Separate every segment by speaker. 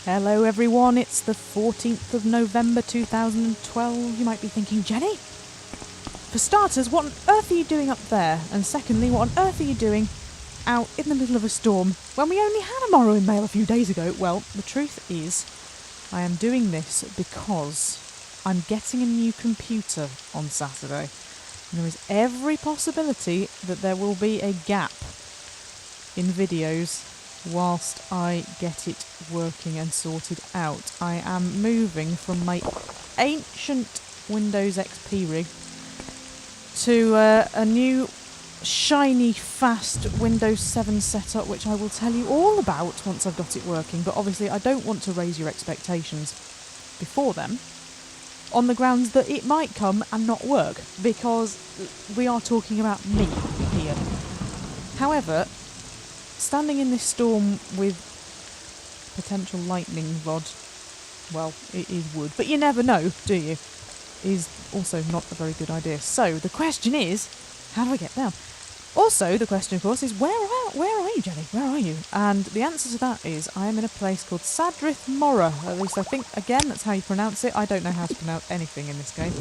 Speaker 1: Hello everyone, it's the 14th of November 2012. You might be thinking, Jenny? For starters, what on earth are you doing up there? And secondly, what on earth are you doing out in the middle of a storm when we only had a Morrowind mail a few days ago? Well, the truth is, I am doing this because I'm getting a new computer on Saturday. And there is every possibility that there will be a gap in videos whilst I get it working and sorted out. I am moving from my ancient Windows XP rig to a new shiny fast Windows 7 setup, which I will tell you all about once I've got it working, but obviously I don't want to raise your expectations before then on the grounds that it might come and not work, because we are talking about me here. However, standing in this storm with potential lightning rod, well, it is wood, but you never know, do you? Is also not a very good idea. So the question is, how do I get down? Also, the question, of course, is where are you, Jenny? Where are you? And the answer to that is I am in a place called Sadrith, Mora. At least I think, again, that's how you pronounce it. I don't know how to pronounce anything in this game.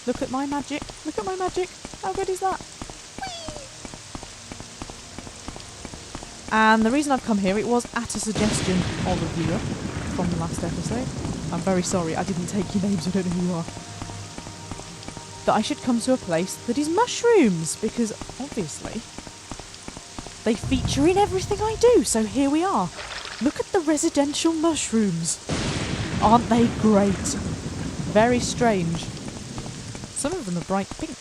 Speaker 1: Look at my magic. Look at my magic. How good is that? And the reason I've come here, it was at a suggestion of a viewer from the last episode. I'm very sorry, I didn't take your names, I don't know who you are. That I should come to a place that is mushrooms, because obviously they feature in everything I do, so here we are. Look at the residential mushrooms. Aren't they great? Very strange. Some of them are bright pink.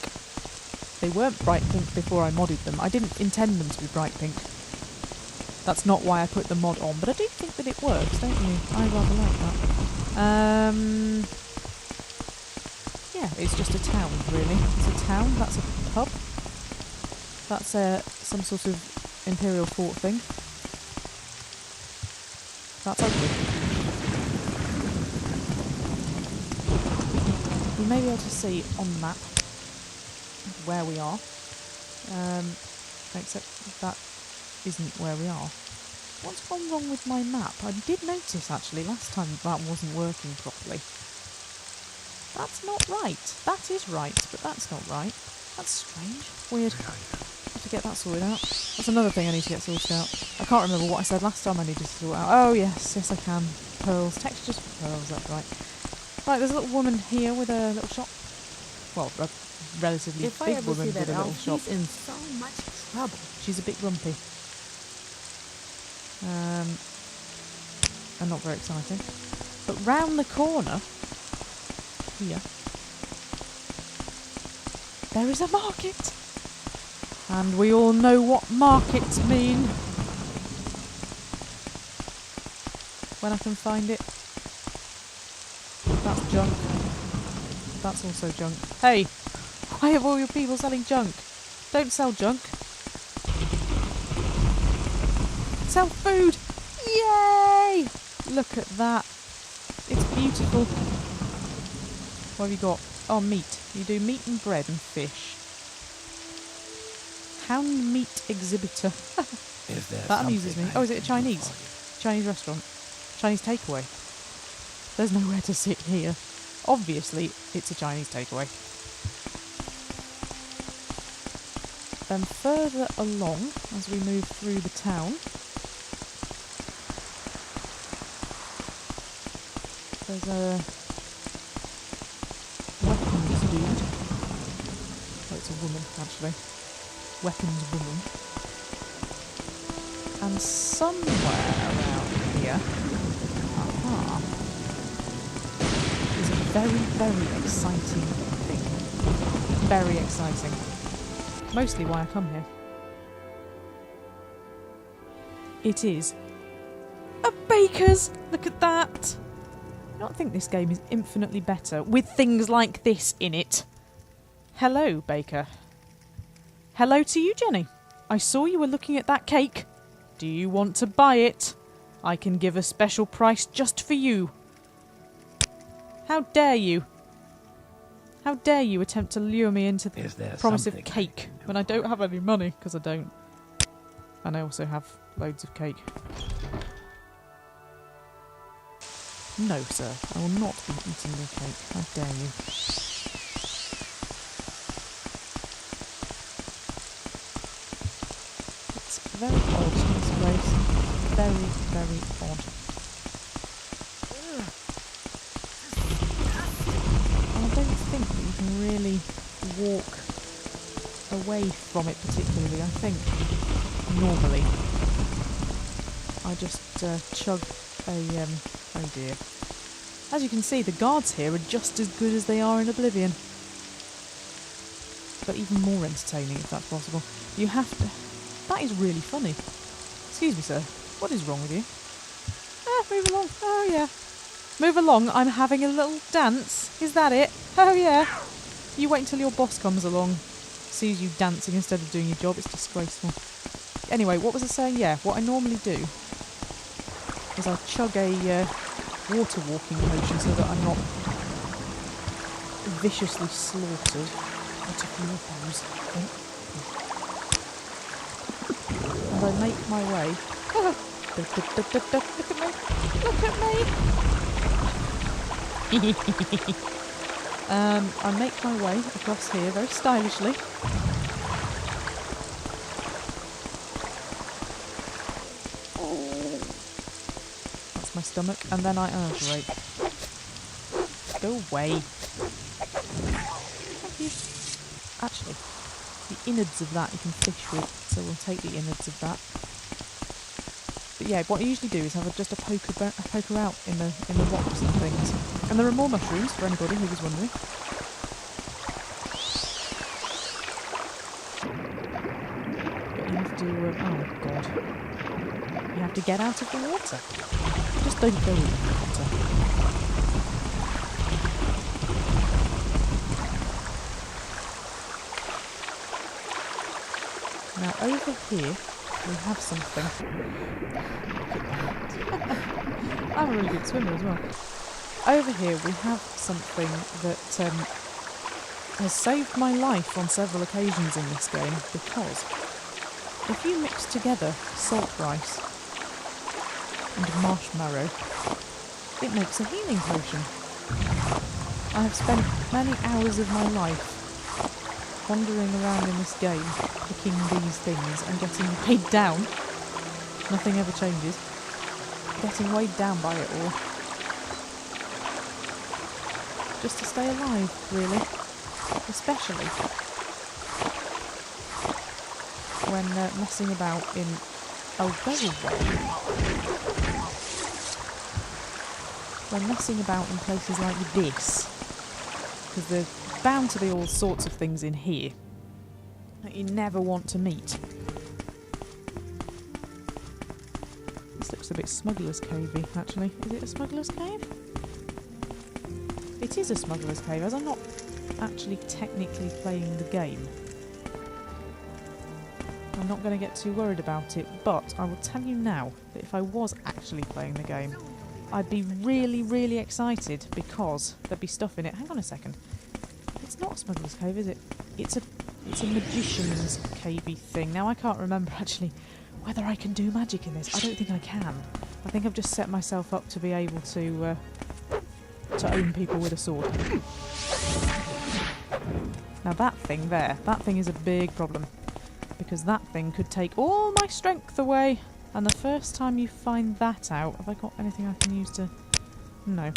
Speaker 1: They weren't bright pink before I modded them. I didn't intend them to be bright pink. That's not why I put the mod on, but I do think that it works, don't you? I rather like that. Yeah, it's just a town, really. It's a town, that's a pub. That's some sort of Imperial fort thing. That's ugly. You may be able to see on the map where we are. Except that isn't where we are. What's gone wrong with my map? I did notice actually last time that wasn't working properly. That's not right. That is right, but that's not right. That's strange. Weird. I have to get that sorted out. That's another thing I need to get sorted out. I can't remember what I said last time I needed to sort out. Oh yes, yes I can. Pearls. Textures for pearls, that's right. Right, there's a little woman here with a little shop. Well, a relatively big woman with a little shop.
Speaker 2: He's in so much trouble.
Speaker 1: She's a bit grumpy. And not very exciting. But round the corner, here, there is a market. And we all know what markets mean. When I can find it. That's junk. That's also junk. Hey! Why have all your people selling junk? Don't sell junk. Sell food! Yay! Look at that. It's beautiful. What have you got? Oh, meat. You do meat and bread and fish. Hound meat exhibitor. That amuses me. Oh, is it a Chinese restaurant? Chinese takeaway. There's nowhere to sit here. Obviously, it's a Chinese takeaway. Then further along, as we move through the town, there's a weapons dude. Oh, it's a woman, actually. Weapons woman. And somewhere around here, is a very, very exciting thing. Very exciting. Mostly why I come here. It is a baker's! Look at that! I don't think this game is infinitely better with things like this in it. Hello, baker. Hello to you, Jenny. I saw you were looking at that cake. Do you want to buy it? I can give a special price just for you. How dare you? How dare you attempt to lure me into the promise of cake when I don't have any money, because I don't. And I also have loads of cake. No, sir. I will not be eating your cake. How dare you? It's very odd, Miss Grace. Very, very odd. And I don't think that you can really walk away from it particularly. I think normally I just chug a oh dear. As you can see, the guards here are just as good as they are in Oblivion, but even more entertaining if that's possible. You have to. That is really funny. Excuse me, sir. What is wrong with you? Move along. Oh yeah. Move along. I'm having a little dance. Is that it? Oh yeah. You wait until your boss comes along, sees you dancing instead of doing your job. It's disgraceful. Anyway, what was I saying? Yeah, what I normally do is I chug a water walking potion so that I'm not viciously slaughtered. What a few of those. And I make my way. Look at me! Look at me! I make my way across here very stylishly. That's my stomach, and then oh great. Go away. Thank you. Actually, the innards of that you can fish with, so we'll take the innards of that. But yeah, what I usually do is have just a poker out in the rocks and things. And there are more mushrooms for anybody who was wondering. But you have to oh god. You have to get out of the water. Just don't go in the water. Now over here we have something. I'm a really good swimmer as well. Over here we have something that has saved my life on several occasions in this game, because if you mix together salt rice and marshmallow, it makes a healing potion. I have spent many hours of my life wandering around in this game, picking these things and getting weighed down. Nothing ever changes. Getting weighed down by it all. Just to stay alive, really. Especially when messing about in... Oh, go away. When messing about in places like this. Because there's bound to be all sorts of things in here that you never want to meet. This looks a bit Smuggler's Cavey, actually. Is it a Smuggler's Cave? It is a Smuggler's Cave, as I'm not actually technically playing the game. I'm not going to get too worried about it, but I will tell you now that if I was actually playing the game, I'd be really, really excited because there'd be stuff in it. Hang on a second. It's not a Smuggler's Cave, is it? It's a magician's cavey thing. Now I can't remember actually whether I can do magic in this. I don't think I can. I think I've just set myself up to be able to own people with a sword. Now that thing there, that thing is a big problem, because that thing could take all my strength away. And the first time you find that out, have I got anything I can use to? No.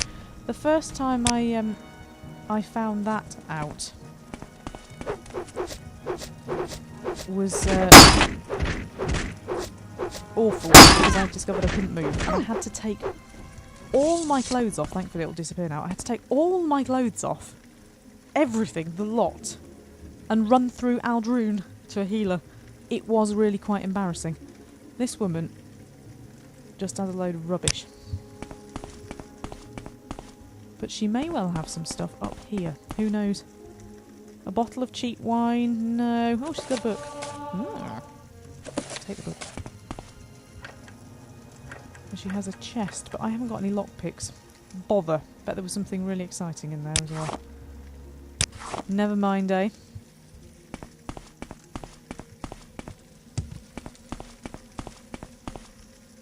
Speaker 1: The first time I found that out was awful, because I discovered I couldn't move. And I had to take all my clothes off. Thankfully it'll disappear now. I had to take all my clothes off, everything, the lot, and run through Aldrune to a healer. It was really quite embarrassing. This woman just has a load of rubbish. But she may well have some stuff up here. Who knows? A bottle of cheap wine? No. Oh, she's got a book. Take the book. And she has a chest, but I haven't got any lockpicks. Bother. Bet there was something really exciting in there as well. Never mind, eh?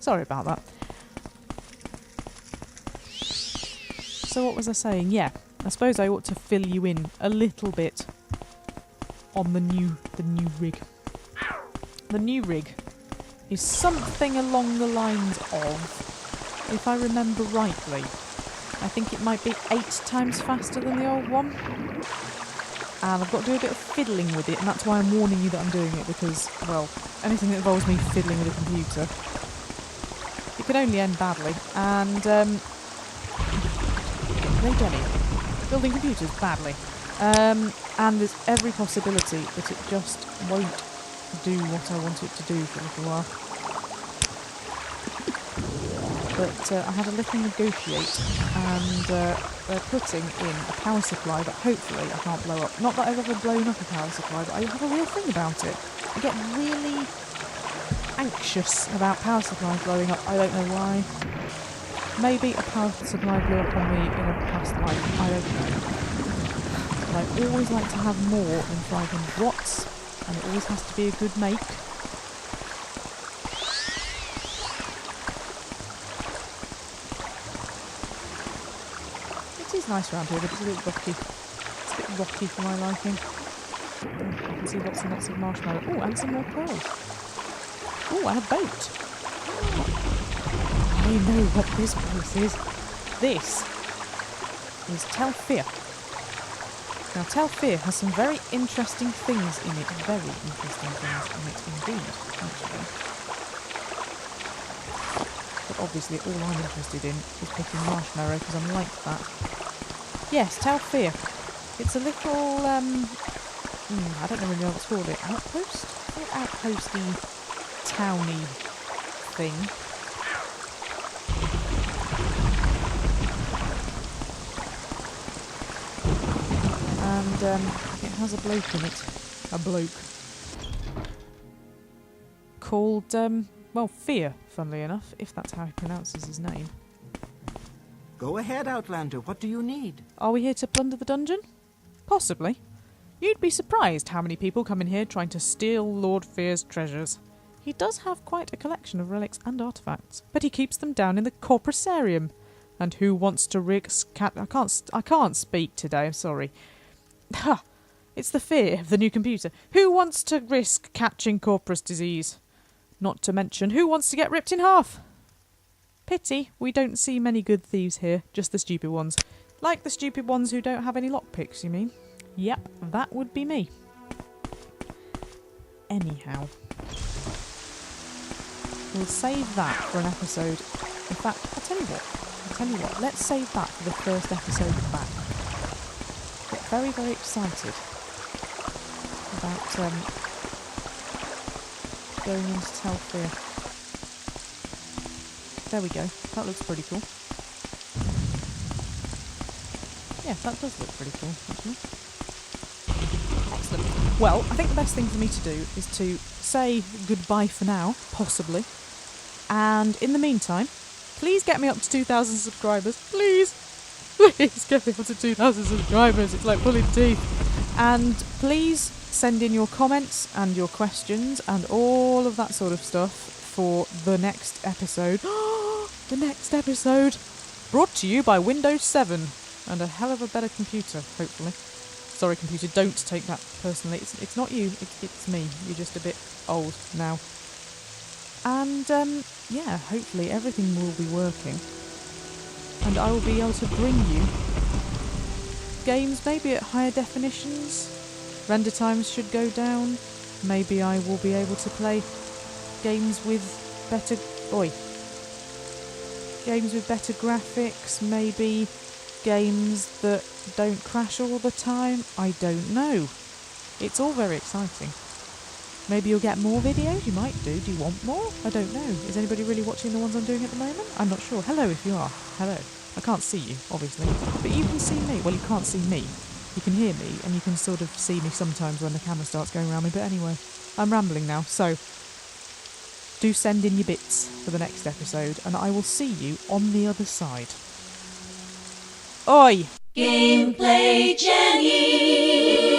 Speaker 1: Sorry about that. So what was I saying? Yeah, I suppose I ought to fill you in a little bit on the new rig. The new rig is something along the lines of, if I remember rightly, I think it might be 8 times faster than the old one. And I've got to do a bit of fiddling with it, and that's why I'm warning you that I'm doing it, because, well, anything that involves me fiddling with a computer, it could only end badly. And, hey Jenny, building computers badly. And there's every possibility that it just won't do what I want it to do for a little while. But I had a little negotiate, and they're putting in a power supply that hopefully I can't blow up. Not that I've ever blown up a power supply, but I have a real thing about it. I get really anxious about power supplies blowing up. I don't know why. Maybe a power supply blew up on me in a past life. I don't know. But I always like to have more than 500 watts, and it always has to be a good make. It is nice around here, but it's a bit rocky. It's a bit rocky for my liking. I can see lots and lots of marshmallow. Oh, and some more pearls. Oh, and a boat. I know what this place is. This is Telfear. Now, Telfear has some very interesting things in it. Very interesting things in it indeed, actually. But obviously, all I'm interested in is picking marshmallow, because I'm like that. Yes, Telfear. It's a little, I don't really know what to call it. Outpost? Outposty, towny thing. And it has a bloke in it. A bloke. Called, well, Fear, funnily enough, if that's how he pronounces his name.
Speaker 3: Go ahead, Outlander. What do you need?
Speaker 1: Are we here to plunder the dungeon? Possibly. You'd be surprised how many people come in here trying to steal Lord Fear's treasures. He does have quite a collection of relics and artefacts, but he keeps them down in the Corpusarium. And who wants to risk I can't speak today, I'm sorry. Ha! It's the fear of the new computer. Who wants to risk catching corpus disease? Not to mention, who wants to get ripped in half? Pity, we don't see many good thieves here, just the stupid ones. Like the stupid ones who don't have any lockpicks, you mean? Yep, that would be me. Anyhow. We'll save that for an episode. In fact, I'll tell you what, let's save that for the first episode back. Get very, very excited about going into Telfear. There we go. That looks pretty cool. Yeah, that does look pretty cool, actually. Excellent. Well, I think the best thing for me to do is to say goodbye for now, possibly. And in the meantime, please get me up to 2,000 subscribers. Please! Please get me up to 2,000 subscribers. It's like pulling teeth. And please send in your comments and your questions and all of that sort of stuff for the next episode. The next episode! Brought to you by Windows 7 and a hell of a better computer, hopefully. Sorry, computer, don't take that personally. It's not you, it's me. You're just a bit old now. And, yeah, hopefully everything will be working. And I will be able to bring you games maybe at higher definitions. Render times should go down. Maybe I will be able to play games with better... games with better graphics. Maybe games that don't crash all the time. I don't know. It's all very exciting. Maybe you'll get more videos. You might do. Do you want more? I don't know. Is anybody really watching the ones I'm doing at the moment? I'm not sure. Hello if you are. Hello. I can't see you, obviously. But you can see me. Well, you can't see me. You can hear me, and you can sort of see me sometimes when the camera starts going around me. But anyway, I'm rambling now. So, do send in your bits for the next episode, and I will see you on the other side. Oi!
Speaker 2: Gameplay Jenny!